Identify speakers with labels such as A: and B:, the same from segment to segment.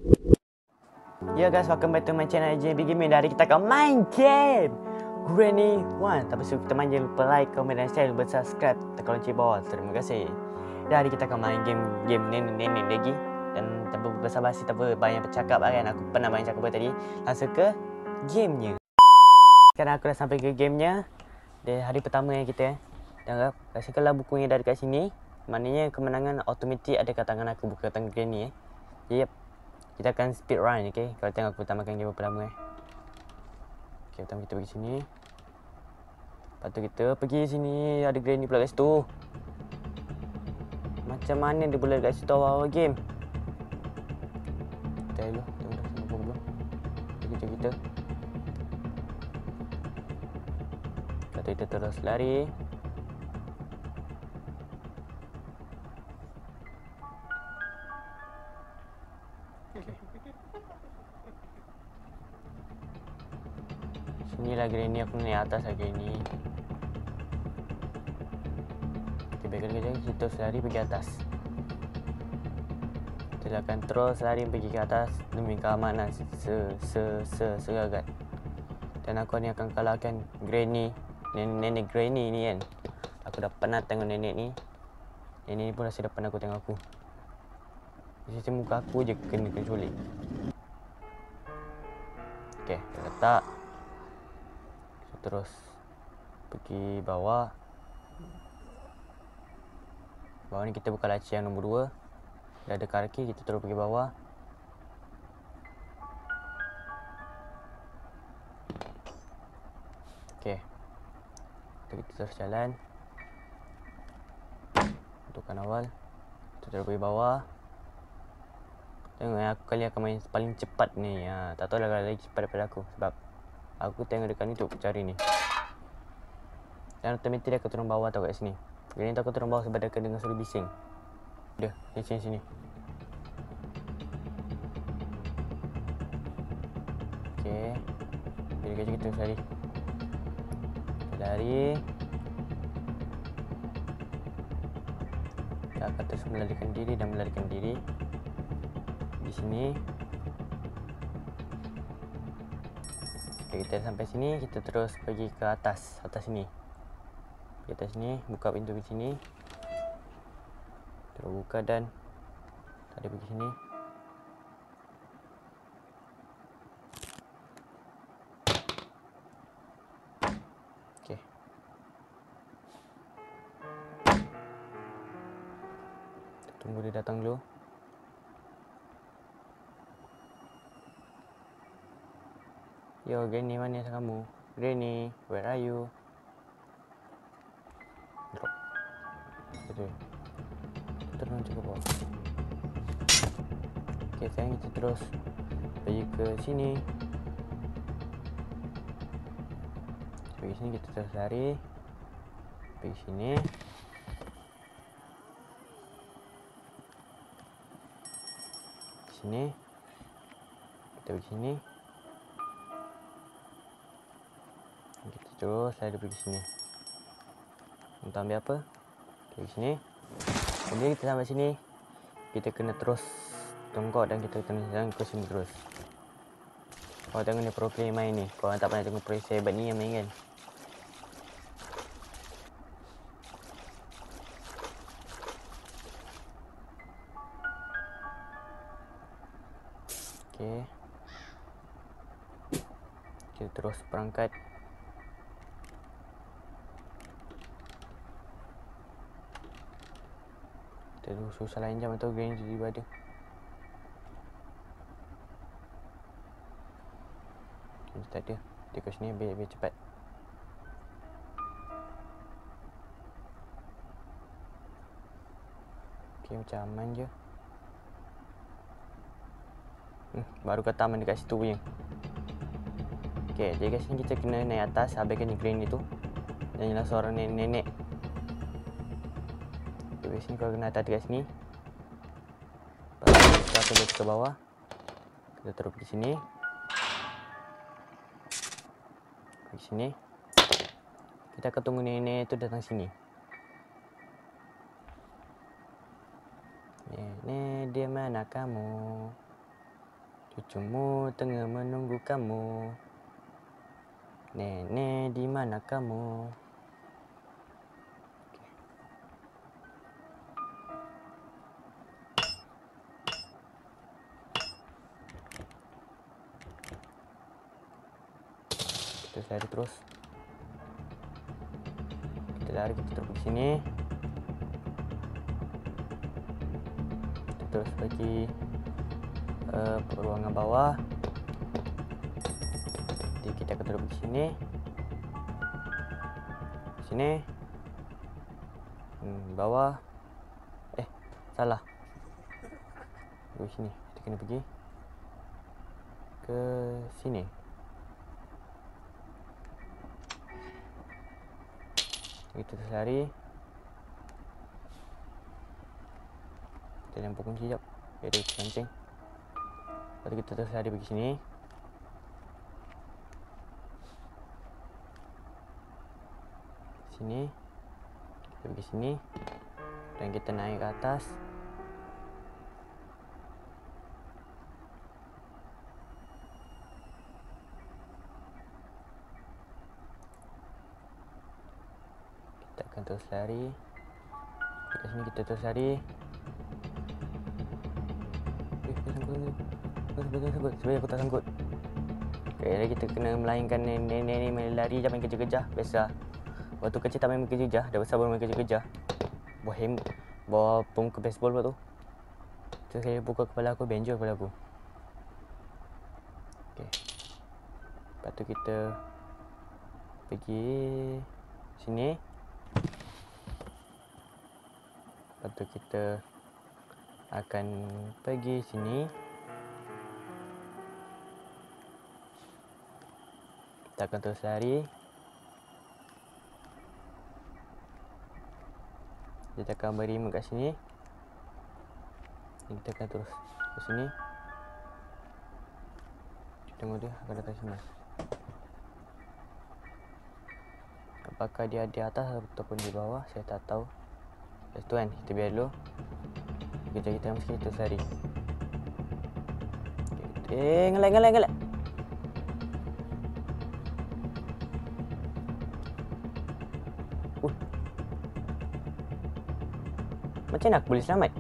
A: Ya guys, welcome back to my channel JB Gaming. Hari kita akan main game Granny One. Tapi sebelum kita main, jangan lupa like, komen dan share, lupa subscribe, tekan lonceng bawah. Terima kasih. Dan hari kita akan main game nenek-nenek lagi. Dan tanpa berbasa-basi, tanpa banyak bercakap kan. Aku pernah banyak cakap tadi. Langsung ke gamenya. Sekarang aku dah sampai ke gamenya. Dia hari pertama yang kita. Dan kasihkanlah bukunya dari kat sini. Maknanya kemenangan automatik ada kat tangan aku, bukan tangan Granny. Yep. Kita akan speed run, okay? Kalau tengok aku utamakan game pertama. Okay, pertama kita pergi sini. Lepas tu kita pergi sini. Ada Granny pula kat situ. Macam mana dia boleh kat situ awal-awal game? Kita dulu. Tengok dah sampai belum. Kita kejar kita. Lepas tu kita terus lari. Sini lah Granny, aku naik atas lah Granny. Okay, baik kali kita terus lari pergi atas. Kita akan terus lari pergi ke atas demi keamanan seragat. Dan aku ni akan kalahkan Granny, nenek Granny ni kan. Aku dah penat tengok nenek ni. Nenek ni pun rasa dah penat aku tengok aku. Mesti muka aku je kena culik. Okay, kita letak. Terus pergi bawah. Bawah ni kita buka laci yang nombor 2. Dah ada kaki, kita terus pergi bawah. Okey. Kita terus jalan. Untukkan awal. Kita terus pergi bawah. Tengok aku kali akan main paling cepat ni. Tak tahu lah kalau lagi cepat daripada aku. Sebab aku tengok dekat ni untuk cari ni. Dan automatik dia akan turun bawah tau kat sini. Jadi aku turun bawah sebab dia akan dengar suara bising. Dia, sini. Okey. Jadi kerja kita terus lari. Kita lari. Kita akan terus melarikan diri. Di sini. Okay, kita sampai sini, kita terus pergi ke atas sini. Di atas sini, buka pintu di sini. Terus buka dan tadi pergi sini. Okey. Tunggu dia datang dulu. Yo, Granny, mana kamu? Granny, where are you? Drop. Betul. Turun ke bawah. Okay, sekarang kita terus pergi ke sini. Pergi sini, kita terus lari. Pergi sini. Sini. Kita pergi sini. Kita terus lari pergi sini. Untuk ambil apa? Pergi sini. Kemudian kita sampai sini. Kita kena terus tonggok dan kita kena jalan ke sini terus. Kau tengok ni pro player main ni. Kau tak pernah tengok pro sehebat ni yang main kan? Okey. Kita terus perangkat. Kita susah lain jam atau Granny tiba-tiba ada. Tak ada. Tikus ni biar cepat. Okey, macam aman je. Baru kat taman dekat situ punya. Okey, jadi kat sini kita kena naik atas habiskan Granny tu. Dan jelas seorang nenek. Okey, di sini kau kena atas dekat sini. Lepas kita pergi ke bawah. Kita terus pergi sini. Pergi sini. Kita akan tunggu nenek tu datang sini. Nenek, di mana kamu? Cucumu tengah menunggu kamu. Nenek, di mana kamu? Kita lari terus. Kita lari, kita terus ke sini. Kita terus pergi ruangan bawah. Jadi kita akan terus ke sini. Sini. Bawah. Salah. Di sini. Kita kena pergi ke sini. Kita terus lari. Kita lempar kunci sekejap. Dia kencing. Lepas tu kita terus lari pergi sini. Sini. Kita pergi sini. Dan kita naik ke atas. Kita akan terus lari. Dekat sini kita terus lari. Sangkut. Sebenarnya aku tak sangkut. Okay, kita kena melainkan nenek ni main lari, jangan main kejar-kejar. Biasa. Waktu kecil tak main kejar-kejar. Dah besar baru main kejar-kejar. Bawa pemuka baseball pula tu. Terus saya pukul kepala aku, benjol kepala aku. Okay. Lepas tu kita pergi sini. Lepas tu kita akan pergi sini. Kita akan terus lari. Kita akan beri kat sini. Kita akan terus ke sini. Tengok dia akan datang sini. Apakah dia di atas ataupun di bawah, saya tak tahu. Lepas tu kan, kita biar dulu. Kita mesti terus lari. Ngelak. Macam mana aku boleh selamat?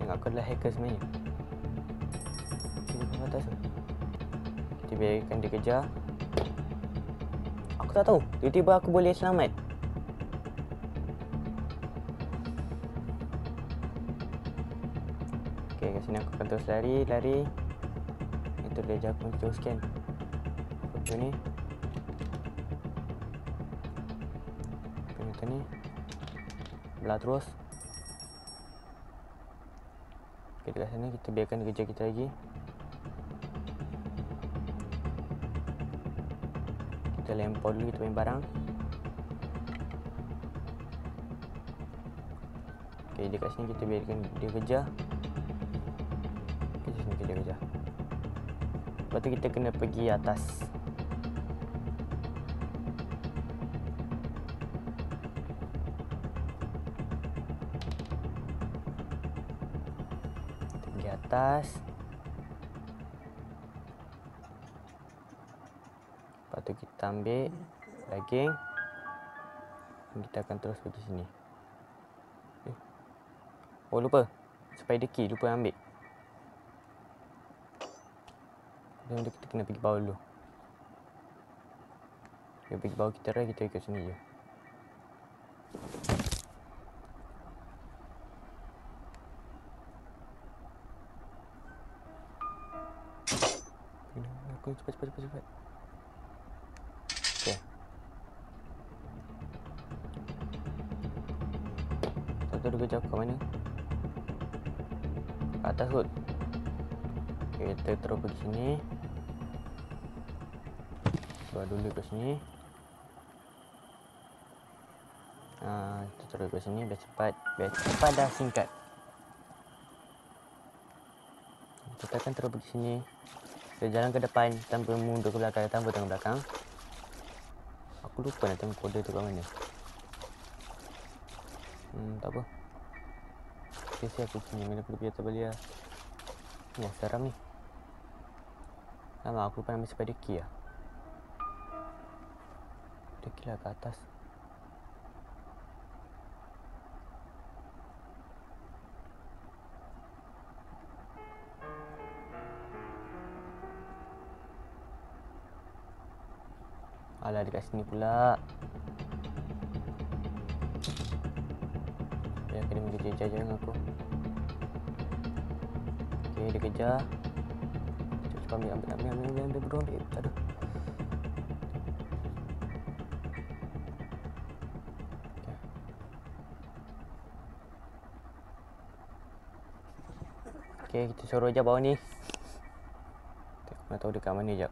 A: Tengok aku adalah hacker sebenarnya. Kita ke atas tu. Kita biarkan dia kejar. Aku tak tahu. Tiba-tiba aku boleh selamat. Okay, kat sini aku akan terus lari. Itu dia jaga aku jauh scan. Foto ni. Foto ni. Belah terus. Okay, dekat sana kita biarkan dia kejar kita lagi. Kita lempar dulu, kita main barang. Okay, dekat sini kita biarkan dia kejar. Okay, sini kita kejar. Lepas tu kita kena pergi atas. Atas. Lepas tu kita ambil daging. Kita akan terus pergi sini. Oh, lupa. Spider key lupa ambil. Dan kita kena pergi bawah dulu. Kita pergi bawah, kita try, kita ikut sini je. Cepat. Okay. Tak tahu dia kejar aku kat mana. Kat atas kot. Okay, kita terus pergi sini. Buat dulu ke sini. Kita terus ke sini biar cepat dah singkat. Kita akan terus pergi sini. Kita jalan ke depan tanpa mundur ke belakang, tanpa tengok belakang. Aku lupa nak tengok kode tu kat mana. Tak apa. Okay, aku punya mana aku pergi atas balik lah. Wah, seram ni. Lama aku pernah sampai deki lah. Deki lah ke atas. Alah, dekat sini pula. Dia kena kejar-kejar dengan aku. Okay, dia kejar. Cepat ambil bro, ambil. Aduh. Okay, kita suruh je bawah ni. Aku nak tahu dekat mana jap.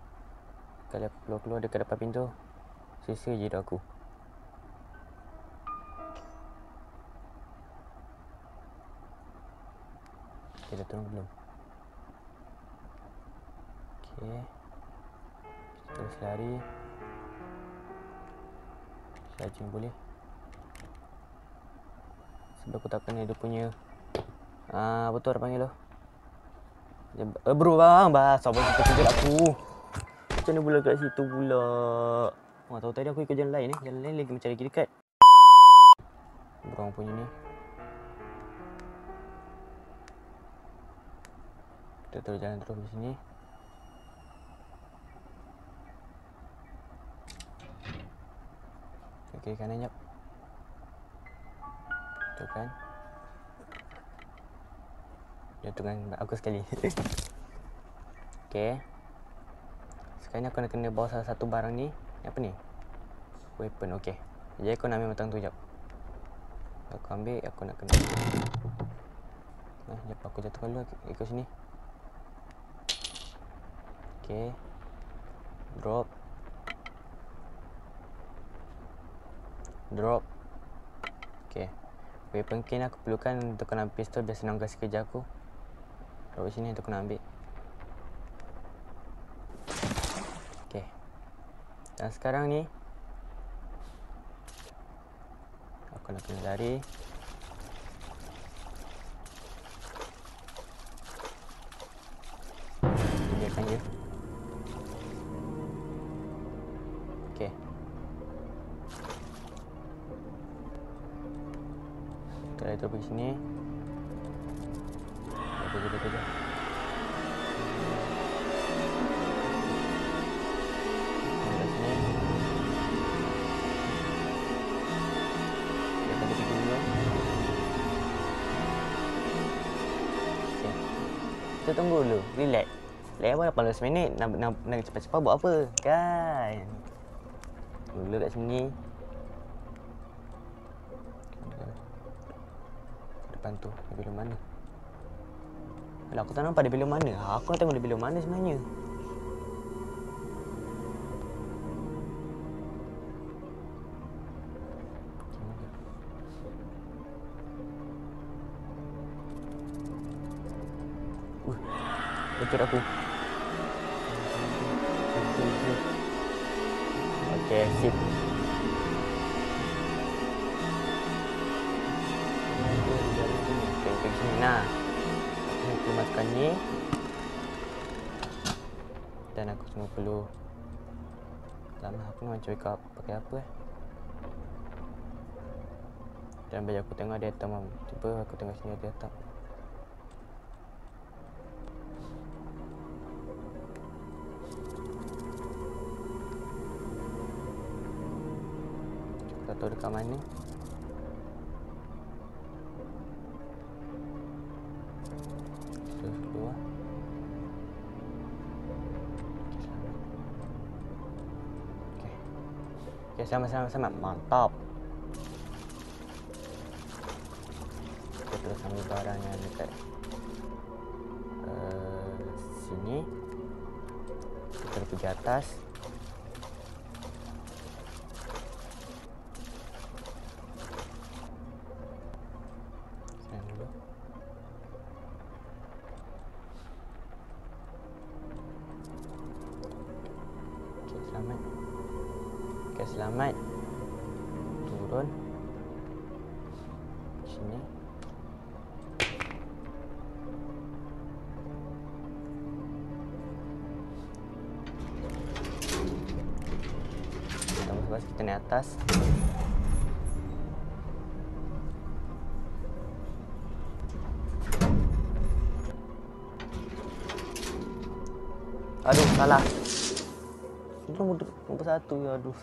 A: Kalau aku keluar dekat depan pintu, sisa je dah aku. Okay, dah turun belum? Okay, kita terus lari. Charging boleh. Sebab aku tak kena dia punya betul orang panggil tu. Bro bang, sabar kita kejar aku. Macam mana pula kat situ pula? Wah, tahu tadi aku ikut jalan lain Jalan lain lagi macam lagi dekat. Bro punya ni. Kita terus jalan terus di sini. Kiri kanan jap. Tu kan. Dia tengah aku sekali. Okey. Sekarang aku nak kena bawa salah satu barang ni. Apa ni? Weapon, okey. Jadi aku nak ambil matang tu jap. Aku ambil, aku nak kena. Nah, jap aku jatuhkan dulu ikut sini. Okey. Drop. Okey. Weapon key aku perlukan untuk kena pistol biar senang kasi kerja aku. Drop sini untuk kena ambil. Okey. Dan sekarang ni aku nak kena lari. Biarkan je. Okey. Kita lari pergi sini. Kerja. Kita tunggu dulu, relax. Lewat 18 minit, nak cepat-cepat buat apa? Kan? Dulu kat sini. Depan tu, dia belum mana? Alah, aku tak nampak dia belum mana. Aku nak tengok dia belum mana sebenarnya. Ikut aku. Okey, sip. Okey, pergi sini nah. Aku masukkan ni. Dan aku semua perlu. Lama aku nak cuba pakai apa Dan bagi aku tengok dia atas. Cuba aku tengok sini dia atas. Tak tahu dekat mana. Terus keluar. Okey, sama-sama. Mantap. Kita terus ambil barang yang dekat sini. Kita pergi atas. Selamat. Turun. Sini. Lepas kita naik atas. Aduh, salah. Nombor 1. Aduh.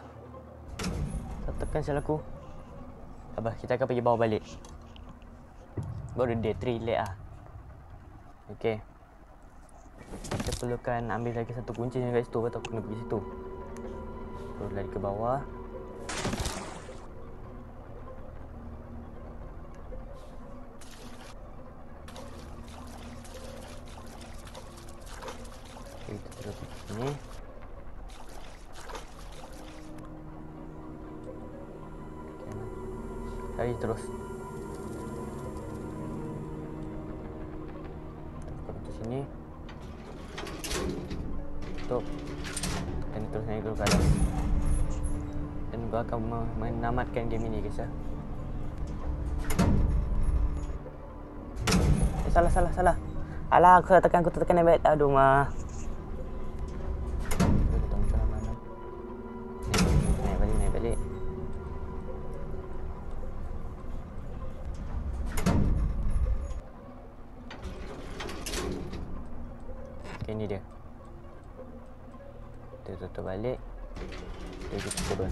A: Tak tekan salah aku. Abah, kita akan pergi bawah balik. Baru dia 3 leg lah. Okey. Kita perlukan ambil lagi satu kunci yang kat situ. Atau aku kena pergi situ. Terus lari ke bawah. Okay, kita terus pergi sini. Lari terus. Ke sini. Tutup. Dan terus naik dulu ke atas. Dan gua akan menamatkan game ini, guys ya. Salah. Alah, aku tak tekan yang baik. Aduh, mah. Naik balik. Okay, ni dia. Kita tutup balik. Kita turun.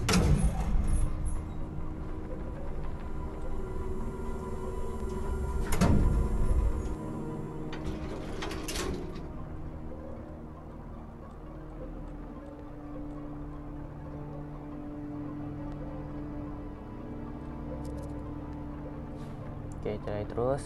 A: Okay, kita lari terus.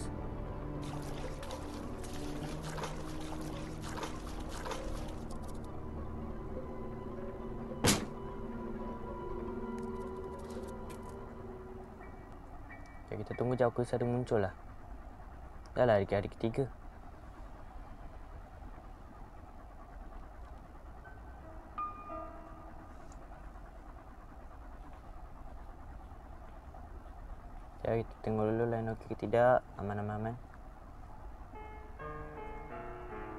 A: Okay, kita tunggu jauh ke sana muncul lah. Dah lah hari ketiga. Okay, kita tengok dulu line okey ke tidak. Aman.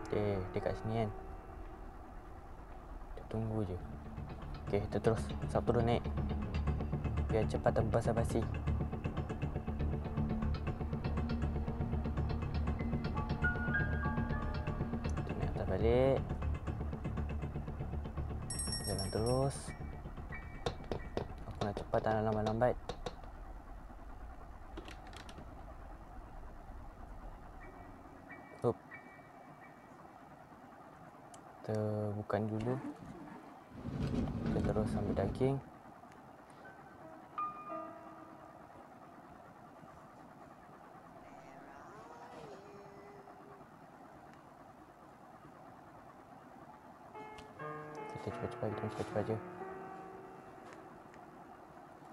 A: Okay, dekat sini kan. Kita tunggu je. Okay, kita terus turun naik. Biar cepat tanpa basa-basi. Kita naik atas balik. Jalan terus. Aku nak cepat, tak nak lambat-lambat. Kita bukan dulu. Kita terus ambil daging. Kita cepat-cepat je.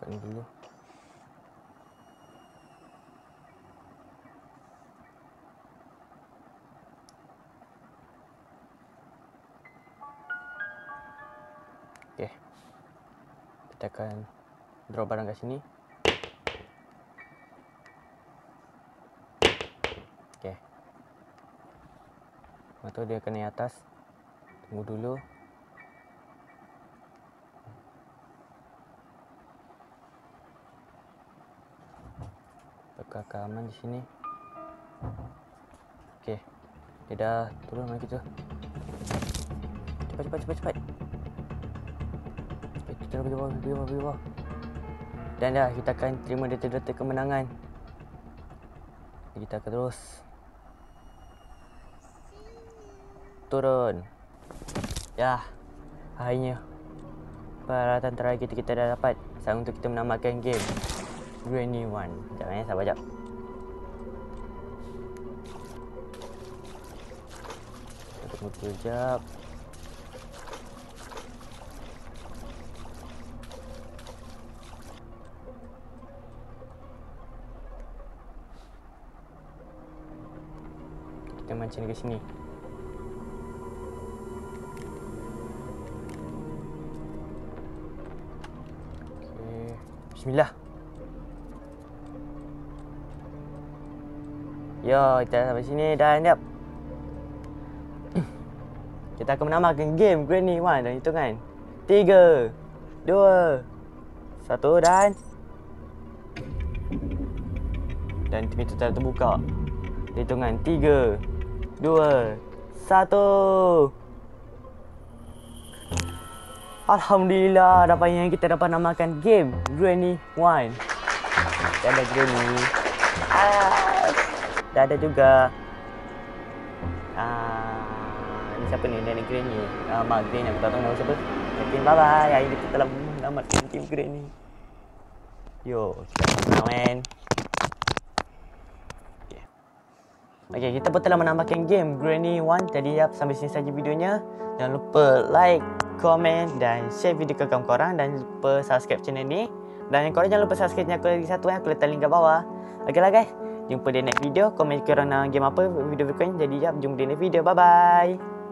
A: Bukan dulu. Okay. Kita akan drop barang kat sini. Okay. Lepas tu dia akan naik atas. Tunggu dulu. Apakah aman di sini? Okay. Dia dah turun lagi tu. Cepat. Kita pergi bawah. Dan dah, kita akan terima detik-detik kemenangan. Kita akan terus turun. Ya, akhirnya peralatan terakhir kita dah dapat. Saat untuk kita menamatkan game Granny 1. Jangan sabar jap. Kita tunggu sekejap. Kita mancing ke sini. Okey, bismillah. Yo, kita sampai sini dan yap. Kita akan menamakan game Granny 1 dan hitungan 3, 2, Satu dan pintu telah terbuka. Hitungan 3, 2, 1. Alhamdulillah, dapatnya kita dapat namakan game Granny 1. Dah ada Granny. Dah ada juga. Ni siapa ni? Nenek Granny. Mak Granny, aku tak tahu nama siapa. Okay, bye-bye. Hari ni kita telah menamatkan game Granny. Yo, kita main. Okay, kita pun telah menambahkan game Granny 1. Jadi sampai sini saja videonya. Jangan lupa like, komen dan share video ke kawan korang. Dan jangan lupa subscribe channel ni. Dan korang jangan lupa subscribe channel aku lagi satu aku letak link kat bawah. Okay lah guys, jumpa di next video. Komen korang nak game apa video berikutnya. Jadi jumpa di next video. Bye bye.